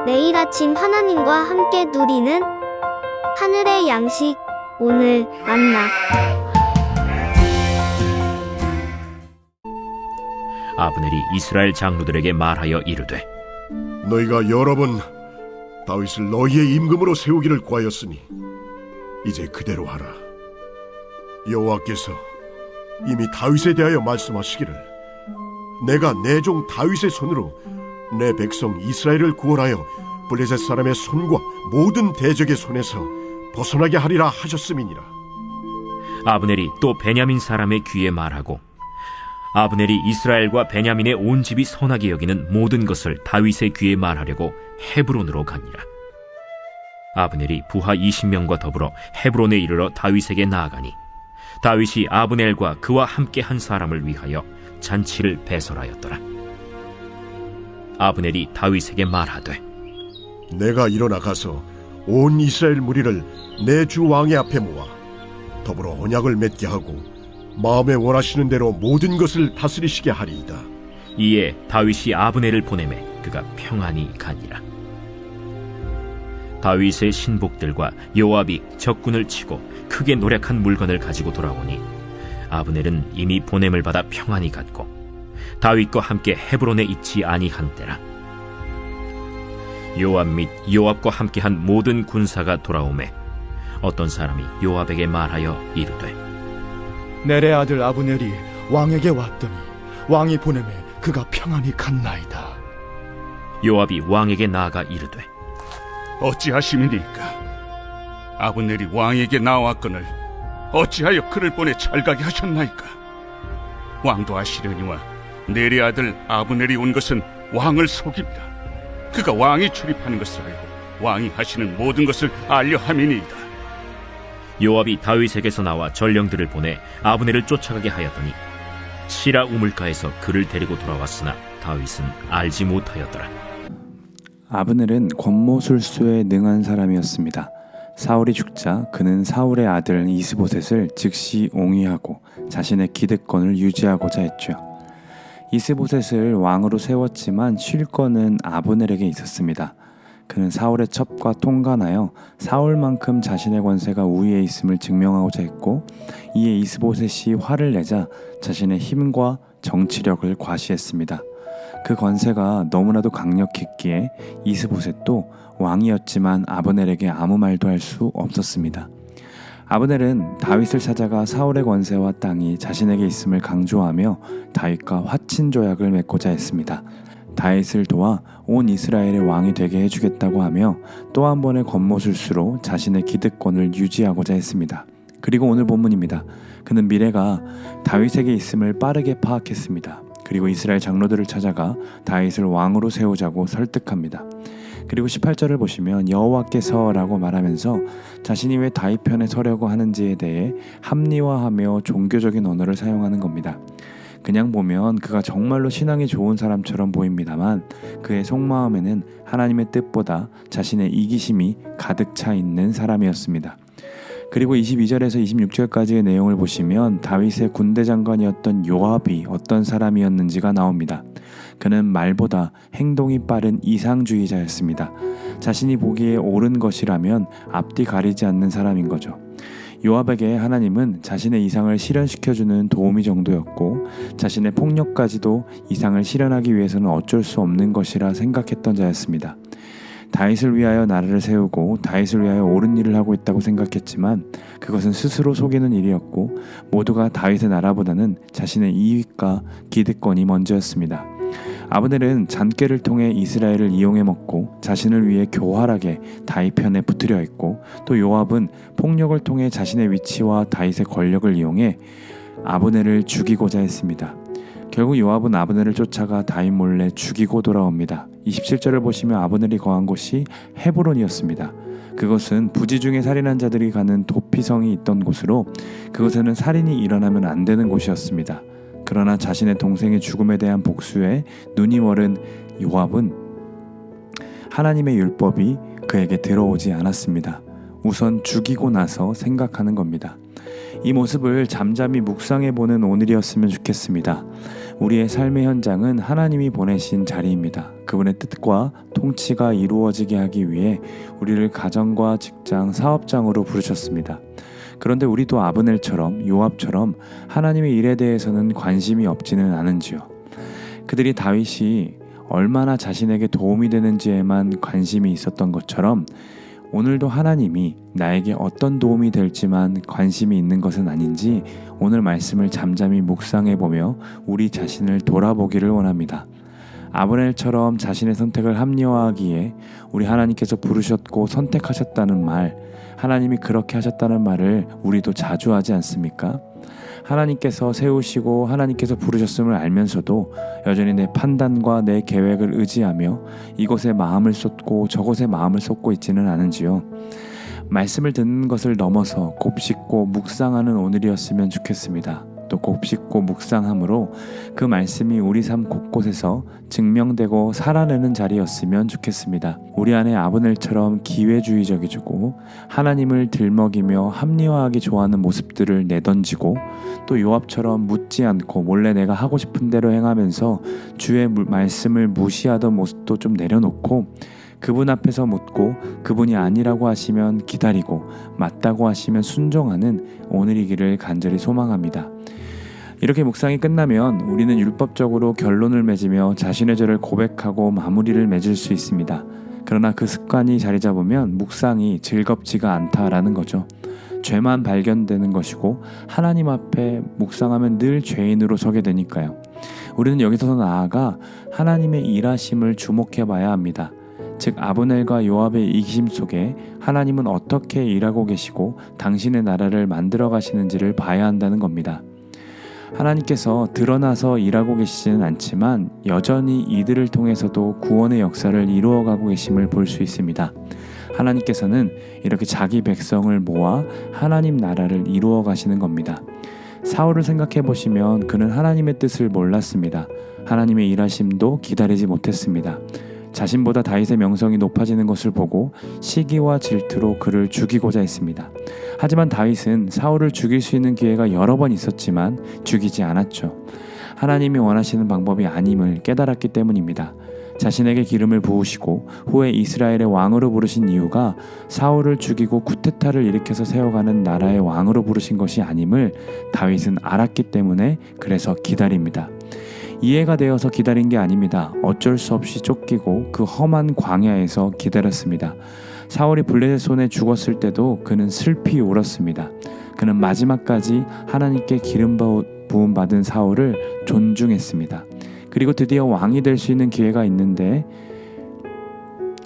매일 아침 하나님과 함께 누리는 하늘의 양식, 오늘 만나. 아브넬이 이스라엘 장로들에게 말하여 이르되, 너희가 여러 번 다윗을 너희의 임금으로 세우기를 구하였으니 이제 그대로 하라. 여호와께서 이미 다윗에 대하여 말씀하시기를 내가 내 종 다윗의 손으로 내 백성 이스라엘을 구원하여 블레셋 사람의 손과 모든 대적의 손에서 벗어나게 하리라 하셨음이니라. 아브넬이 또 베냐민 사람의 귀에 말하고, 아브넬이 이스라엘과 베냐민의 온 집이 선하게 여기는 모든 것을 다윗의 귀에 말하려고 헤브론으로 가니라. 아브넬이 부하 20명과 더불어 헤브론에 이르러 다윗에게 나아가니, 다윗이 아브넬과 그와 함께 한 사람을 위하여 잔치를 배설하였더라. 아브넬이 다윗에게 말하되, 내가 일어나 가서 온 이스라엘 무리를 내 주 왕의 앞에 모아 더불어 언약을 맺게 하고 마음에 원하시는 대로 모든 것을 다스리시게 하리이다. 이에 다윗이 아브넬을 보내매 그가 평안히 가니라. 다윗의 신복들과 요압이 적군을 치고 크게 노력한 물건을 가지고 돌아오니 아브넬은 이미 보냄을 받아 평안히 갔고 다윗과 함께 헤브론에 있지 아니한 때라. 요압 및 요압과 함께한 모든 군사가 돌아오매 어떤 사람이 요압에게 말하여 이르되, 넬의 아들 아브넬이 왕에게 왔더니 왕이 보내매 그가 평안히 갔나이다. 요압이 왕에게 나아가 이르되, 어찌하심이니까? 아브넬이 왕에게 나왔거늘 어찌하여 그를 보내 찰가게 하셨나이까? 왕도 아시려니와 넬의 아들 아브넬이 온 것은 왕을 속입니다. 그가 왕이 출입하는 것을 알고 왕이 하시는 모든 것을 알려 함이니이다. 요압이 다윗에게서 나와 전령들을 보내 아브넬을 쫓아가게 하였더니 시라 우물가에서 그를 데리고 돌아왔으나 다윗은 알지 못하였더라. 아브넬은 권모술수에 능한 사람이었습니다. 사울이 죽자 그는 사울의 아들 이스보셋을 즉시 옹위하고 자신의 기득권을 유지하고자 했죠. 이스보셋을 왕으로 세웠지만 쉴권은 아브넬에게 있었습니다. 그는 사울의 첩과 통관하여 사울만큼 자신의 권세가 우위에 있음을 증명하고자 했고, 이에 이스보셋이 화를 내자 자신의 힘과 정치력을 과시했습니다. 그 권세가 너무나도 강력했기에 이스보셋도 왕이었지만 아브넬에게 아무 말도 할 수 없었습니다. 아브넬은 다윗을 찾아가 사울의 권세와 땅이 자신에게 있음을 강조하며 다윗과 화친 조약을 맺고자 했습니다. 다윗을 도와 온 이스라엘의 왕이 되게 해주겠다고 하며 또 한 번의 권모술수로 자신의 기득권을 유지하고자 했습니다. 그리고 오늘 본문입니다. 그는 미래가 다윗에게 있음을 빠르게 파악했습니다. 그리고 이스라엘 장로들을 찾아가 다윗을 왕으로 세우자고 설득합니다. 그리고 18절을 보시면 여호와께서라고 말하면서 자신이 왜 다윗 편에 서려고 하는지에 대해 합리화하며 종교적인 언어를 사용하는 겁니다. 그냥 보면 그가 정말로 신앙이 좋은 사람처럼 보입니다만 그의 속마음에는 하나님의 뜻보다 자신의 이기심이 가득 차 있는 사람이었습니다. 그리고 22절에서 26절까지의 내용을 보시면 다윗의 군대 장관이었던 요압이 어떤 사람이었는지가 나옵니다. 그는 말보다 행동이 빠른 이상주의자였습니다. 자신이 보기에 옳은 것이라면 앞뒤 가리지 않는 사람인 거죠. 요압에게 하나님은 자신의 이상을 실현시켜주는 도우미 정도였고 자신의 폭력까지도 이상을 실현하기 위해서는 어쩔 수 없는 것이라 생각했던 자였습니다. 다윗을 위하여 나라를 세우고 다윗을 위하여 옳은 일을 하고 있다고 생각했지만 그것은 스스로 속이는 일이었고 모두가 다윗의 나라보다는 자신의 이익과 기득권이 먼저였습니다. 아브넬은 잔꾀를 통해 이스라엘을 이용해 먹고 자신을 위해 교활하게 다윗 편에 붙으려 했고 또 요압은 폭력을 통해 자신의 위치와 다윗의 권력을 이용해 아브넬을 죽이고자 했습니다. 결국 요압은 아브넬을 쫓아가 다윗 몰래 죽이고 돌아옵니다. 27절을 보시면 아브넬이 거한 곳이 헤브론이었습니다. 그것은 부지 중에 살인한 자들이 가는 도피성이 있던 곳으로 그곳에는 살인이 일어나면 안 되는 곳이었습니다. 그러나 자신의 동생의 죽음에 대한 복수에 눈이 멀은 요압은 하나님의 율법이 그에게 들어오지 않았습니다. 우선 죽이고 나서 생각하는 겁니다. 이 모습을 잠잠히 묵상해보는 오늘이었으면 좋겠습니다. 우리의 삶의 현장은 하나님이 보내신 자리입니다. 그분의 뜻과 통치가 이루어지게 하기 위해 우리를 가정과 직장, 사업장으로 부르셨습니다. 그런데 우리도 아브넬처럼 요압처럼 하나님의 일에 대해서는 관심이 없지는 않은지요. 그들이 다윗이 얼마나 자신에게 도움이 되는지에만 관심이 있었던 것처럼 오늘도 하나님이 나에게 어떤 도움이 될지만 관심이 있는 것은 아닌지 오늘 말씀을 잠잠히 묵상해보며 우리 자신을 돌아보기를 원합니다. 아브넬처럼 자신의 선택을 합리화하기에 우리 하나님께서 부르셨고 선택하셨다는 말, 하나님이 그렇게 하셨다는 말을 우리도 자주 하지 않습니까? 하나님께서 세우시고 하나님께서 부르셨음을 알면서도 여전히 내 판단과 내 계획을 의지하며 이곳에 마음을 쏟고 저곳에 마음을 쏟고 있지는 않은지요. 말씀을 듣는 것을 넘어서 곱씹고 묵상하는 오늘이었으면 좋겠습니다. 또 곱씹고 묵상함으로 그 말씀이 우리 삶 곳곳에서 증명되고 살아내는 자리였으면 좋겠습니다. 우리 안에 아브넬처럼 기회주의적이고 하나님을 들먹이며 합리화하기 좋아하는 모습들을 내던지고 또 요압처럼 묻지 않고 몰래 내가 하고 싶은 대로 행하면서 주의 말씀을 무시하던 모습도 좀 내려놓고 그분 앞에서 묻고 그분이 아니라고 하시면 기다리고 맞다고 하시면 순종하는 오늘이기를 간절히 소망합니다. 이렇게 묵상이 끝나면 우리는 율법적으로 결론을 맺으며 자신의 죄를 고백하고 마무리를 맺을 수 있습니다. 그러나 그 습관이 자리 잡으면 묵상이 즐겁지가 않다라는 거죠. 죄만 발견되는 것이고 하나님 앞에 묵상하면 늘 죄인으로 서게 되니까요. 우리는 여기서 나아가 하나님의 일하심을 주목해 봐야 합니다. 즉 아브넬과 요압의 이기심 속에 하나님은 어떻게 일하고 계시고 당신의 나라를 만들어 가시는지를 봐야 한다는 겁니다. 하나님께서 드러나서 일하고 계시지는 않지만 여전히 이들을 통해서도 구원의 역사를 이루어가고 계심을 볼 수 있습니다. 하나님께서는 이렇게 자기 백성을 모아 하나님 나라를 이루어 가시는 겁니다. 사울을 생각해 보시면 그는 하나님의 뜻을 몰랐습니다. 하나님의 일하심도 기다리지 못했습니다. 자신보다 다윗의 명성이 높아지는 것을 보고 시기와 질투로 그를 죽이고자 했습니다. 하지만 다윗은 사울을 죽일 수 있는 기회가 여러 번 있었지만 죽이지 않았죠. 하나님이 원하시는 방법이 아님을 깨달았기 때문입니다. 자신에게 기름을 부으시고 후에 이스라엘의 왕으로 부르신 이유가 사울을 죽이고 쿠데타를 일으켜서 세워가는 나라의 왕으로 부르신 것이 아님을 다윗은 알았기 때문에 그래서 기다립니다. 이해가 되어서 기다린 게 아닙니다. 어쩔 수 없이 쫓기고 그 험한 광야에서 기다렸습니다. 사울이 블레셋 손에 죽었을 때도 그는 슬피 울었습니다. 그는 마지막까지 하나님께 기름 부음 받은 사울을 존중했습니다. 그리고 드디어 왕이 될 수 있는 기회가 있는데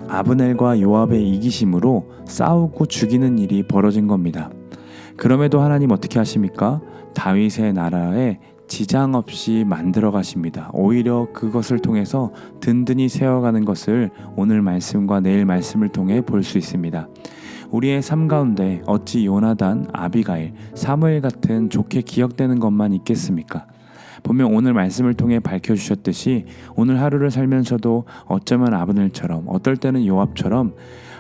아브넬과 요압의 이기심으로 싸우고 죽이는 일이 벌어진 겁니다. 그럼에도 하나님 어떻게 하십니까? 다윗의 나라에 지장 없이 만들어 가십니다. 오히려 그것을 통해서 든든히 세워가는 것을 오늘 말씀과 내일 말씀을 통해 볼 수 있습니다. 우리의 삶 가운데 어찌 요나단, 아비가일, 사무엘 같은 좋게 기억되는 것만 있겠습니까? 분명 오늘 말씀을 통해 밝혀주셨듯이 오늘 하루를 살면서도 어쩌면 아브넬처럼 어떨 때는 요압처럼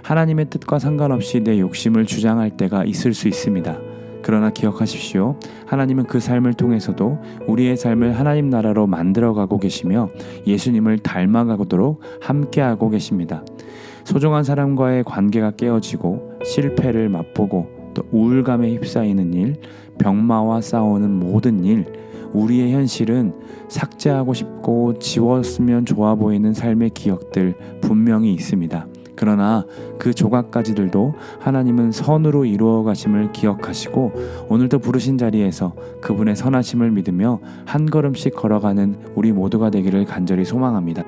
하나님의 뜻과 상관없이 내 욕심을 주장할 때가 있을 수 있습니다. 그러나 기억하십시오. 하나님은 그 삶을 통해서도 우리의 삶을 하나님 나라로 만들어가고 계시며 예수님을 닮아가도록 함께하고 계십니다. 소중한 사람과의 관계가 깨어지고 실패를 맛보고 또 우울감에 휩싸이는 일, 병마와 싸우는 모든 일, 우리의 현실은 삭제하고 싶고 지웠으면 좋아 보이는 삶의 기억들 분명히 있습니다. 그러나 그 조각가지들도 하나님은 선으로 이루어 가심을 기억하시고 오늘도 부르신 자리에서 그분의 선하심을 믿으며 한 걸음씩 걸어가는 우리 모두가 되기를 간절히 소망합니다.